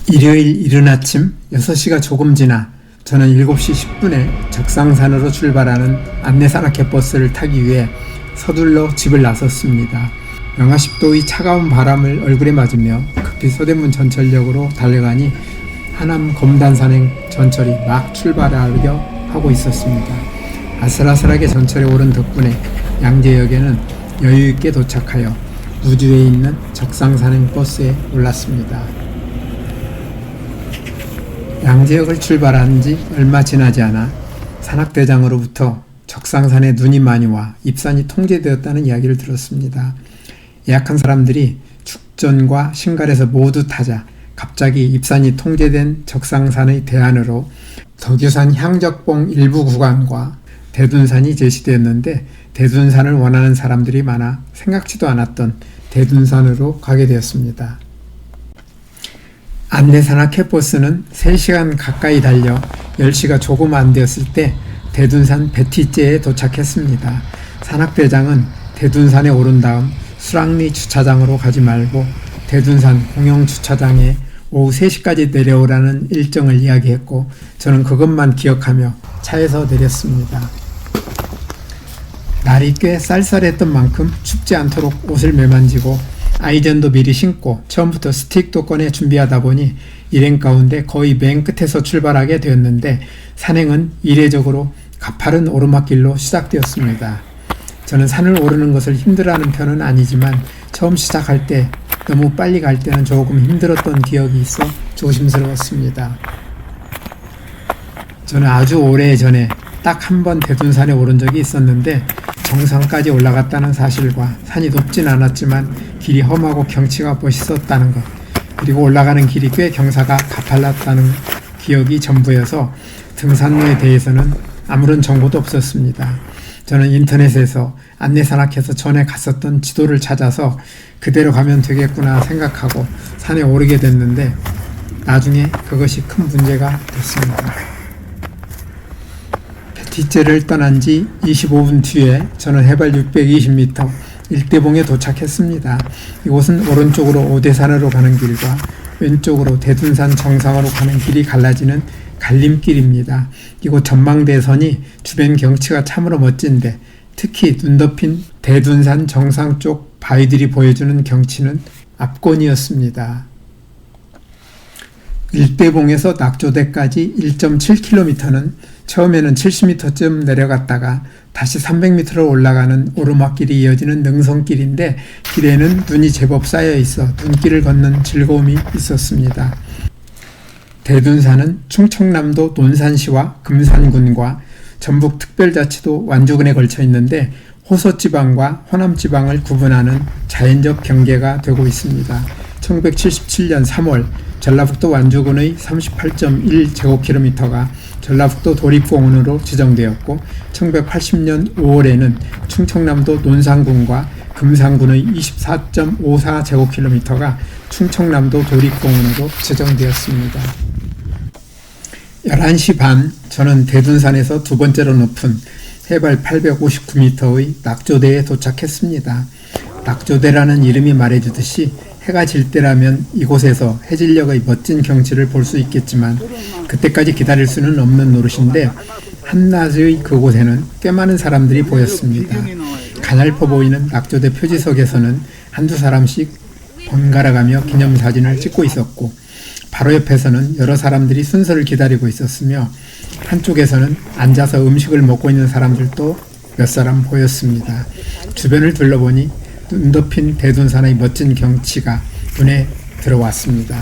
일요일 이른 아침 6시가 조금 지나 저는 7시 10분에 적상산으로 출발하는 안내산악회 버스를 타기 위해 서둘러 집을 나섰습니다. 영하 10도의 차가운 바람을 얼굴에 맞으며 급히 서대문 전철역으로 달려가니 하남 검단산행 전철이 막 출발하려 하고 있었습니다. 아슬아슬하게 전철에 오른 덕분에 양재역에는 여유있게 도착하여 우주에 있는 적상산행 버스에 올랐습니다. 양재역을 출발한 지 얼마 지나지 않아 산악대장으로부터 적상산에 눈이 많이 와 입산이 통제되었다는 이야기를 들었습니다. 예약한 사람들이 축전과 신갈에서 모두 타자 갑자기 입산이 통제된 적상산의 대안으로 덕유산 향적봉 일부 구간과 대둔산이 제시되었는데 대둔산을 원하는 사람들이 많아 생각지도 않았던 대둔산으로 가게 되었습니다. 안내산악회 버스는 3시간 가까이 달려 10시가 조금 안 되었을 때 대둔산 배티째에 도착했습니다. 산악대장은 대둔산에 오른 다음 수락리 주차장으로 가지 말고 대둔산 공영주차장에 오후 3시까지 내려오라는 일정을 이야기했고 저는 그것만 기억하며 차에서 내렸습니다. 날이 꽤 쌀쌀했던 만큼 춥지 않도록 옷을 매만지고 아이젠도 미리 신고 처음부터 스틱도 꺼내 준비하다 보니 일행 가운데 거의 맨 끝에서 출발하게 되었는데 산행은 이례적으로 가파른 오르막길로 시작되었습니다. 저는 산을 오르는 것을 힘들어하는 편은 아니지만 처음 시작할 때 너무 빨리 갈 때는 조금 힘들었던 기억이 있어 조심스러웠습니다. 저는 아주 오래전에 딱 한 번 대둔산에 오른 적이 있었는데 정상까지 올라갔다는 사실과 산이 높진 않았지만 길이 험하고 경치가 멋있었다는 것, 그리고 올라가는 길이 꽤 경사가 가팔랐다는 기억이 전부여서 등산로에 대해서는 아무런 정보도 없었습니다. 저는 인터넷에서 안내산악회에서 전에 갔었던 지도를 찾아서 그대로 가면 되겠구나 생각하고 산에 오르게 됐는데 나중에 그것이 큰 문제가 됐습니다. 배티째를 떠난 지 25분 뒤에 저는 해발 620m 일대봉에 도착했습니다. 이곳은 오른쪽으로 오대산으로 가는 길과 왼쪽으로 대둔산 정상으로 가는 길이 갈라지는 갈림길입니다. 이곳 전망대선이 주변 경치가 참으로 멋진데 특히 눈 덮인 대둔산 정상 쪽 바위들이 보여주는 경치는 압권이었습니다. 일대봉에서 낙조대까지 1.7km는 처음에는 70m쯤 내려갔다가 다시 300m로 올라가는 오르막길이 이어지는 능선길인데 길에는 눈이 제법 쌓여 있어 눈길을 걷는 즐거움이 있었습니다. 대둔산은 충청남도 논산시와 금산군과 전북특별자치도 완주군에 걸쳐 있는데 호서지방과 호남지방을 구분하는 자연적 경계가 되고 있습니다. 1977년 3월 전라북도 완주군의 38.1제곱킬로미터가 전라북도 도립공원으로 지정되었고 1980년 5월에는 충청남도 논산군과 금산군의 24.54제곱킬로미터가 충청남도 도립공원으로 지정되었습니다. 11시 반 저는 대둔산에서 두 번째로 높은 해발 859m의 낙조대에 도착했습니다. 낙조대라는 이름이 말해주듯이 해가 질 때라면 이곳에서 해질녘의 멋진 경치를 볼 수 있겠지만 그때까지 기다릴 수는 없는 노릇인데 한낮의 그곳에는 꽤 많은 사람들이 보였습니다. 가냘퍼 보이는 낙조대 표지석에서는 한두 사람씩 번갈아가며 기념사진을 찍고 있었고 바로 옆에서는 여러 사람들이 순서를 기다리고 있었으며 한쪽에서는 앉아서 음식을 먹고 있는 사람들도 몇 사람 보였습니다. 주변을 둘러보니 눈 덮인 대둔산의 멋진 경치가 눈에 들어왔습니다.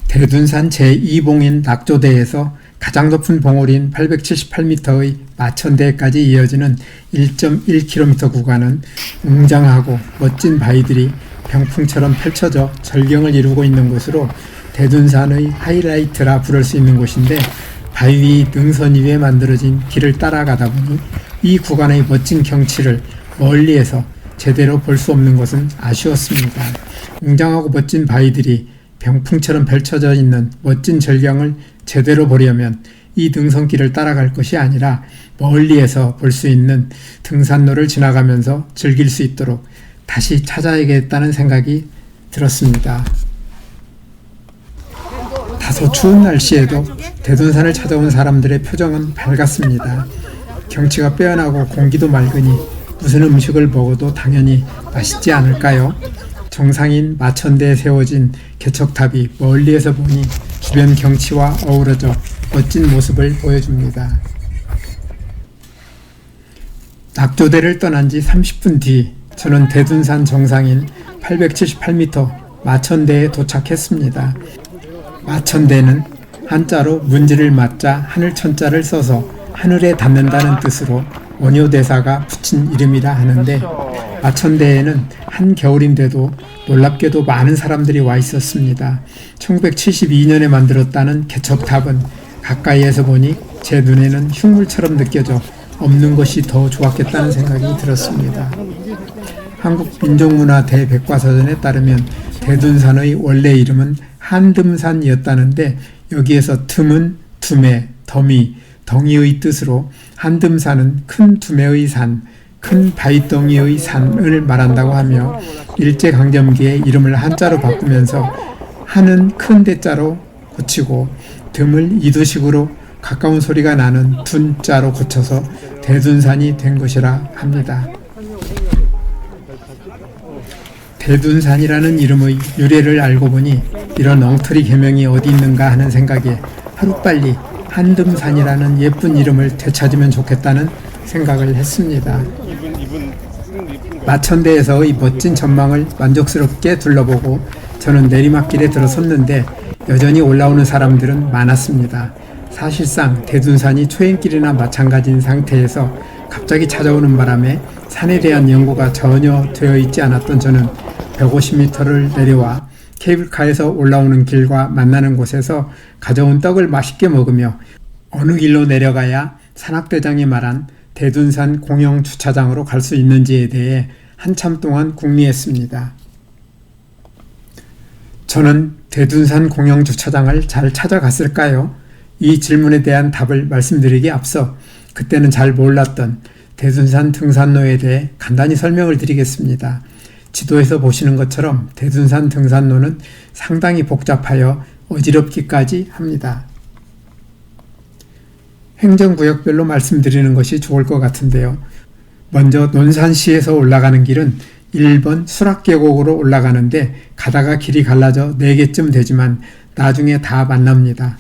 대둔산 제2봉인 낙조대에서 가장 높은 봉우리인 878m의 마천대까지 이어지는 1.1km 구간은 웅장하고 멋진 바위들이 병풍처럼 펼쳐져 절경을 이루고 있는 곳으로 대둔산의 하이라이트라 부를 수 있는 곳인데 바위 위 능선 위에 만들어진 길을 따라가다 보니 이 구간의 멋진 경치를 멀리에서 제대로 볼 수 없는 것은 아쉬웠습니다. 웅장하고 멋진 바위들이 병풍처럼 펼쳐져 있는 멋진 절경을 제대로 보려면 이 등산길을 따라갈 것이 아니라 멀리에서 볼 수 있는 등산로를 지나가면서 즐길 수 있도록 다시 찾아야겠다는 생각이 들었습니다. 다소 추운 날씨에도 대둔산을 찾아온 사람들의 표정은 밝았습니다. 경치가 빼어나고 공기도 맑으니 무슨 음식을 먹어도 당연히 맛있지 않을까요? 정상인 마천대에 세워진 개척탑이 멀리에서 보니 주변 경치와 어우러져 멋진 모습을 보여줍니다. 낙조대를 떠난 지 30분 뒤 저는 대둔산 정상인 878m 마천대에 도착했습니다. 마천대는 한자로 문지를 맞자 하늘천자를 써서 하늘에 닿는다는 뜻으로 원효대사가 붙인 이름이라 하는데, 마천대에는 한겨울인데도 놀랍게도 많은 사람들이 와 있었습니다. 1972년에 만들었다는 개척탑은 가까이에서 보니 제 눈에는 흉물처럼 느껴져 없는 것이 더 좋았겠다는 생각이 들었습니다. 한국민족문화 대백과사전에 따르면 대둔산의 원래 이름은 한듬산이었다는데, 여기에서 듬은 두매, 덤이, 덩이의 뜻으로 한듬산은 큰 두매의 산, 큰 바위덩이의 산을 말한다고 하며, 일제강점기에 이름을 한자로 바꾸면서 한은 큰 대자로 고치고 듬을 이도식으로 가까운 소리가 나는 둔자로 고쳐서 대둔산이 된 것이라 합니다. 대둔산이라는 이름의 유래를 알고 보니 이런 엉터리 개명이 어디 있는가 하는 생각에 하루빨리 한듬산이라는 예쁜 이름을 되찾으면 좋겠다는 생각을 했습니다. 마천대에서의 멋진 전망을 만족스럽게 둘러보고 저는 내리막길에 들어섰는데 여전히 올라오는 사람들은 많았습니다. 사실상 대둔산이 초행길이나 마찬가지인 상태에서 갑자기 찾아오는 바람에 산에 대한 연구가 전혀 되어 있지 않았던 저는 150m를 내려와 케이블카에서 올라오는 길과 만나는 곳에서 가져온 떡을 맛있게 먹으며 어느 길로 내려가야 산악대장이 말한 대둔산 공영주차장으로 갈 수 있는지에 대해 한참 동안 궁리했습니다. 저는 대둔산 공영주차장을 잘 찾아갔을까요? 이 질문에 대한 답을 말씀드리기에 앞서 그때는 잘 몰랐던 대둔산 등산로에 대해 간단히 설명을 드리겠습니다. 지도에서 보시는 것처럼 대둔산 등산로는 상당히 복잡하여 어지럽기까지 합니다. 행정구역별로 말씀드리는 것이 좋을 것 같은데요. 먼저 논산시에서 올라가는 길은 1번 수락계곡으로 올라가는데 가다가 길이 갈라져 4개쯤 되지만 나중에 다 만납니다.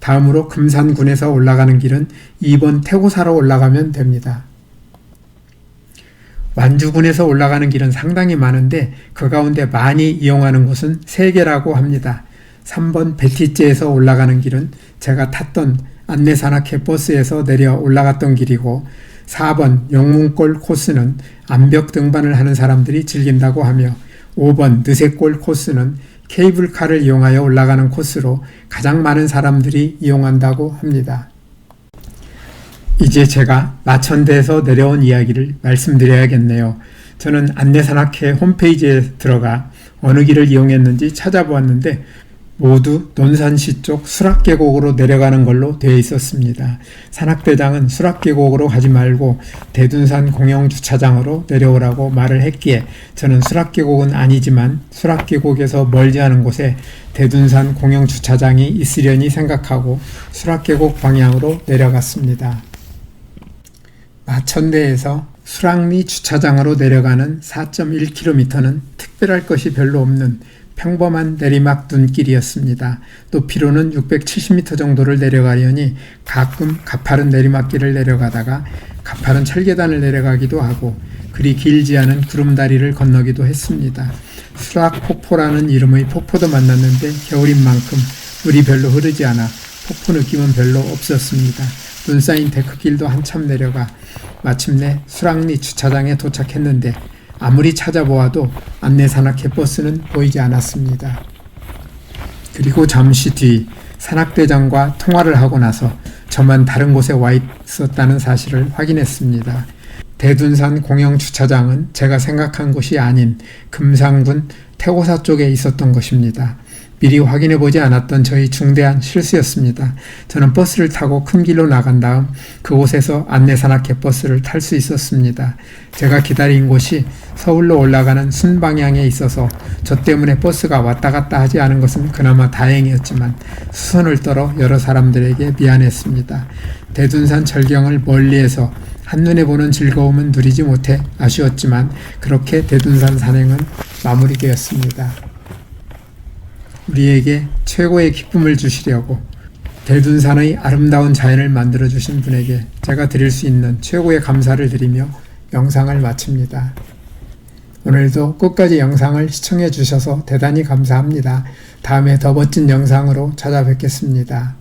다음으로 금산군에서 올라가는 길은 2번 태고사로 올라가면 됩니다. 완주군에서 올라가는 길은 상당히 많은데 그 가운데 많이 이용하는 곳은 3개라고 합니다. 3번 베티제에서 올라가는 길은 제가 탔던 안내산악회 버스에서 내려 올라갔던 길이고, 4번 영문골 코스는 암벽 등반을 하는 사람들이 즐긴다고 하며, 5번 느새골 코스는 케이블카를 이용하여 올라가는 코스로 가장 많은 사람들이 이용한다고 합니다. 이제 제가 마천대에서 내려온 이야기를 말씀드려야겠네요. 저는 안내산악회 홈페이지에 들어가 어느 길을 이용했는지 찾아보았는데 모두 논산시 쪽 수락계곡으로 내려가는 걸로 되어 있었습니다. 산악대장은 수락계곡으로 가지 말고 대둔산 공영주차장으로 내려오라고 말을 했기에 저는 수락계곡은 아니지만 수락계곡에서 멀지 않은 곳에 대둔산 공영주차장이 있으려니 생각하고 수락계곡 방향으로 내려갔습니다. 마천대에서 수락리 주차장으로 내려가는 4.1km는 특별할 것이 별로 없는 평범한 내리막 둔길이었습니다. 높이로는 670m 정도를 내려가려니 가끔 가파른 내리막길을 내려가다가 가파른 철계단을 내려가기도 하고 그리 길지 않은 구름다리를 건너기도 했습니다. 수락폭포라는 이름의 폭포도 만났는데 겨울인 만큼 물이 별로 흐르지 않아 폭포 느낌은 별로 없었습니다. 눈 쌓인 데크길도 한참 내려가 마침내 수락리 주차장에 도착했는데 아무리 찾아보아도 안내산악회 버스는 보이지 않았습니다. 그리고 잠시 뒤 산악대장과 통화를 하고 나서 저만 다른 곳에 와 있었다는 사실을 확인했습니다. 대둔산 공영주차장은 제가 생각한 곳이 아닌 금산군 태고사 쪽에 있었던 것입니다. 미리 확인해 보지 않았던 저희 중대한 실수였습니다. 저는 버스를 타고 큰 길로 나간 다음 그곳에서 안내산악회 버스를 탈 수 있었습니다. 제가 기다린 곳이 서울로 올라가는 순방향에 있어서 저 때문에 버스가 왔다 갔다 하지 않은 것은 그나마 다행이었지만 수선을 떨어 여러 사람들에게 미안했습니다. 대둔산 절경을 멀리에서 한눈에 보는 즐거움은 누리지 못해 아쉬웠지만 그렇게 대둔산 산행은 마무리되었습니다. 우리에게 최고의 기쁨을 주시려고 대둔산의 아름다운 자연을 만들어주신 분에게 제가 드릴 수 있는 최고의 감사를 드리며 영상을 마칩니다. 오늘도 끝까지 영상을 시청해 주셔서 대단히 감사합니다. 다음에 더 멋진 영상으로 찾아뵙겠습니다.